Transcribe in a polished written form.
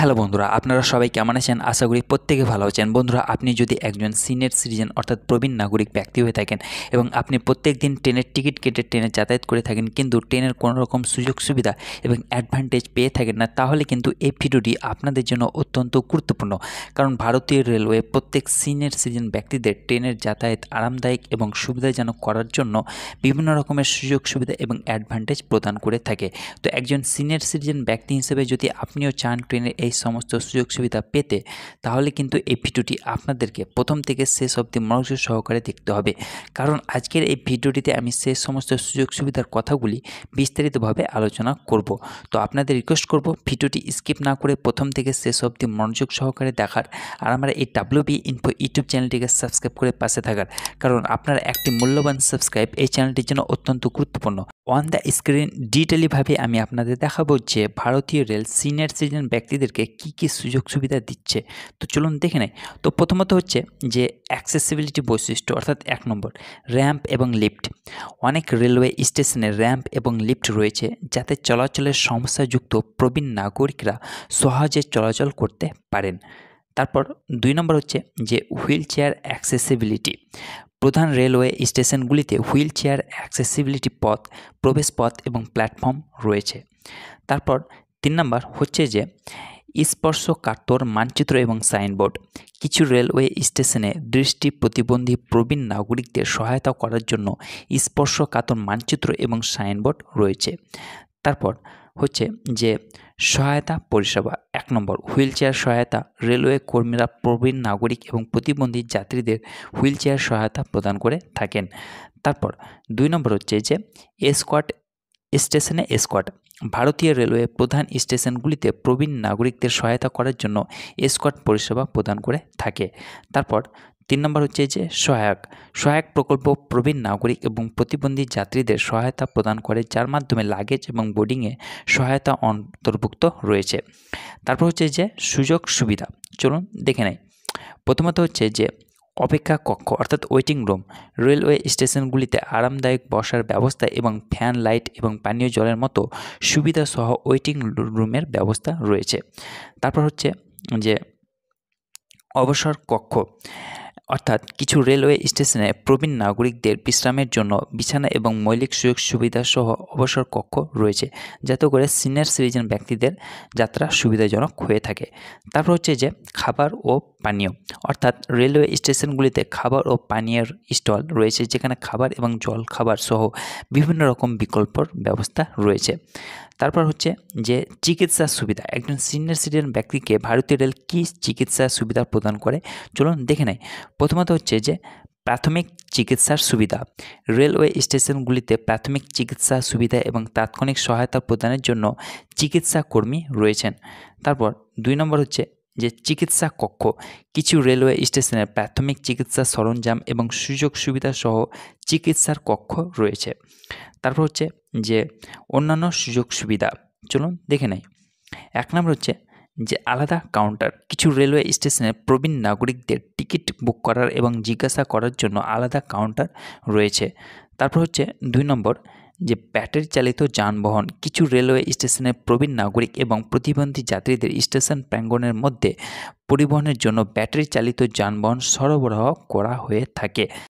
Hello বন্ধুরা, আপনারা সবাই কেমন আছেন? আশা করি প্রত্যেকে ভালো আছেন। বন্ধুরা, আপনি যদি একজন সিনিয়র সিটিজেন অর্থাৎ প্রবীণ নাগরিক ব্যক্তি হয়ে থাকেন এবং আপনি প্রত্যেকদিন ট্রেনের টিকিট কেটে ট্রেনে যাতায়াত করে থাকেন, কিন্তু ট্রেনের কোনো রকম সুযোগ সুবিধা এবং অ্যাডভান্টেজ পেয়ে থাকেন না, তাহলে কিন্তু এই ভিডিওটি আপনাদের জন্য অত্যন্ত গুরুত্বপূর্ণ। কারণ ভারতীয় রেলওয়ে প্রত্যেক সিনিয়র সিটিজেন ব্যক্তিদের ট্রেনের যাতায়াত আরামদায়ক এবং সুবিধাজনক করার জন্য বিভিন্ন রকমের সুযোগ সুবিধা এবং অ্যাডভান্টেজ প্রদান করে থাকে। তো একজন সিনিয়র সিটিজেন ব্যক্তি হিসেবে যদি আপনিও চান ট্রেনের এই সমস্ত সুযোগ সুবিধা পেতে, তাহলে কিন্তু এই ভিডিওটি আপনাদেরকে প্রথম থেকে শেষ অবধি মনোযোগ সহকারে দেখতে হবে। কারণ আজকের এই ভিডিওটিতে আমি সেই সমস্ত সুযোগ সুবিধার কথাগুলি বিস্তারিতভাবে আলোচনা করব। তো আপনাদের রিকোয়েস্ট করব ভিডিওটি স্কিপ না করে প্রথম থেকে শেষ অবধি মনোযোগ সহকারে দেখার, আর আমার এই WB ইনফো ইউটিউব চ্যানেলটিকে সাবস্ক্রাইব করে পাশে থাকার। কারণ আপনার একটি মূল্যবান সাবস্ক্রাইব এই চ্যানেলটির জন্য অত্যন্ত গুরুত্বপূর্ণ। অন দ্য স্ক্রিন ডিটেইলিভাবে আমি আপনাদের দেখাবো যে ভারতীয় রেল সিনিয়র সিটিজেন ব্যক্তিদেরকে কী সুযোগ সুবিধা দিচ্ছে। তো চলুন দেখে নেই। তো প্রথমত হচ্ছে যে অ্যাক্সেসিবিলিটি বৈশিষ্ট্য, অর্থাৎ 1 নম্বর র্যাম্প এবং লিফট। অনেক রেলওয়ে স্টেশনে র্যাম্প এবং লিফট রয়েছে, যাতে চলাচলের সমস্যাযুক্ত প্রবীণ নাগরিকরা সহজে চলাচল করতে পারেন। তারপর 2 নম্বর হচ্ছে যে হুইল চেয়ার অ্যাক্সেসিবিলিটি। প্রধান রেলওয়ে স্টেশনগুলিতে হুইল চেয়ার অ্যাক্সেসিবিলিটি পথ, প্রবেশ পথ এবং প্ল্যাটফর্ম রয়েছে। তারপর 3 নম্বর হচ্ছে যে স্পর্শকাতর মানচিত্র এবং সাইনবোর্ড। কিছু রেলওয়ে স্টেশনে দৃষ্টি প্রতিবন্ধী প্রবীণ নাগরিকদের সহায়তা করার জন্য স্পর্শকাতর মানচিত্র এবং সাইনবোর্ড রয়েছে। তারপর হচ্ছে যে সহায়তা পরিষেবা। 1 নম্বর হুইল চেয়ার সহায়তা। রেলওয়ে কর্মীরা প্রবীণ নাগরিক এবং প্রতিবন্ধী যাত্রীদের হুইল চেয়ার সহায়তা প্রদান করে থাকেন। তারপর 2 নম্বর হচ্ছে যে এসকর্ট। স্টেশনে এসকর্ট। ভারতীয় রেলওয়ে প্রধান স্টেশনগুলিতে প্রবীণ নাগরিকদের সহায়তা করার জন্য এসকর্ট পরিষেবা প্রদান করে থাকে। তারপর 3 নম্বর হচ্ছে যে সহায়ক প্রকল্প। প্রবীণ নাগরিক এবং প্রতিবন্ধী যাত্রীদের সহায়তা প্রদান করে, যার মাধ্যমে লাগেজ এবং বোর্ডিংয়ে সহায়তা অন্তর্ভুক্ত রয়েছে। তারপর হচ্ছে যে সুযোগ সুবিধা। চলুন দেখে নেই। প্রথমত হচ্ছে যে অপেক্ষা কক্ষ, অর্থাৎ ওয়েটিং রুম। রেলওয়ে স্টেশনগুলিতে আরামদায়ক বসার ব্যবস্থা এবং ফ্যান, লাইট এবং পানীয় জলের মতো সুবিধা সহ ওয়েটিং রুমের ব্যবস্থা রয়েছে। তারপর হচ্ছে যে অবসর কক্ষ, অর্থাৎ কিছু রেলওয়ে স্টেশনে প্রবীণ নাগরিকদের বিশ্রামের জন্য বিছানা এবং মৌলিক সুযোগ সুবিধা সহ অবসর কক্ষ রয়েছে, যাতে করে সিনিয়র সিটিজেন ব্যক্তিদের যাত্রা সুবিধাজনক হয়ে থাকে। তারপর হচ্ছে যে খাবার ও পানীয়, অর্থাৎ রেলওয়ে স্টেশনগুলিতে খাবার ও পানীয়ের স্টল রয়েছে, যেখানে খাবার এবং জল খাবার সহ বিভিন্ন রকম বিকল্পর ব্যবস্থা রয়েছে। তারপর হচ্ছে যে চিকিৎসা সুবিধা। একজন সিনিয়র সিটিজেন ব্যক্তিকে ভারতীয় রেল কী চিকিৎসা সুবিধা প্রদান করে, চলুন দেখে নেই। প্রথমত হচ্ছে যে প্রাথমিক চিকিৎসার সুবিধা। রেলওয়ে স্টেশনগুলিতে প্রাথমিক চিকিৎসা সুবিধা এবং তাৎক্ষণিক সহায়তা প্রদানের জন্য চিকিৎসা কর্মী রয়েছেন। তারপর 2 নম্বর হচ্ছে যে চিকিৎসা কক্ষ। কিছু রেলওয়ে স্টেশনে প্রাথমিক চিকিৎসা সরঞ্জাম এবং সুযোগ সুবিধা সহ চিকিৎসার কক্ষ রয়েছে। তারপর হচ্ছে যে অন্যান্য সুযোগ সুবিধা। চলুন দেখে নেই। 1 নম্বর হচ্ছে যে আলাদা কাউন্টার। কিছু রেলওয়ে স্টেশনে প্রবীণ নাগরিকদের টিকিট বুক করার এবং জিজ্ঞাসা করার জন্য আলাদা কাউন্টার রয়েছে। তারপর হচ্ছে 2 নম্বর যে ব্যাটারি চালিত যানবাহন। কিছু রেলওয়ে স্টেশনে প্রবীণ নাগরিক এবং প্রতিবন্ধী যাত্রীদের স্টেশন প্রাঙ্গণের মধ্যে পরিবহনের জন্য ব্যাটারি চালিত যানবাহন সরবরাহ করা হয়ে থাকে।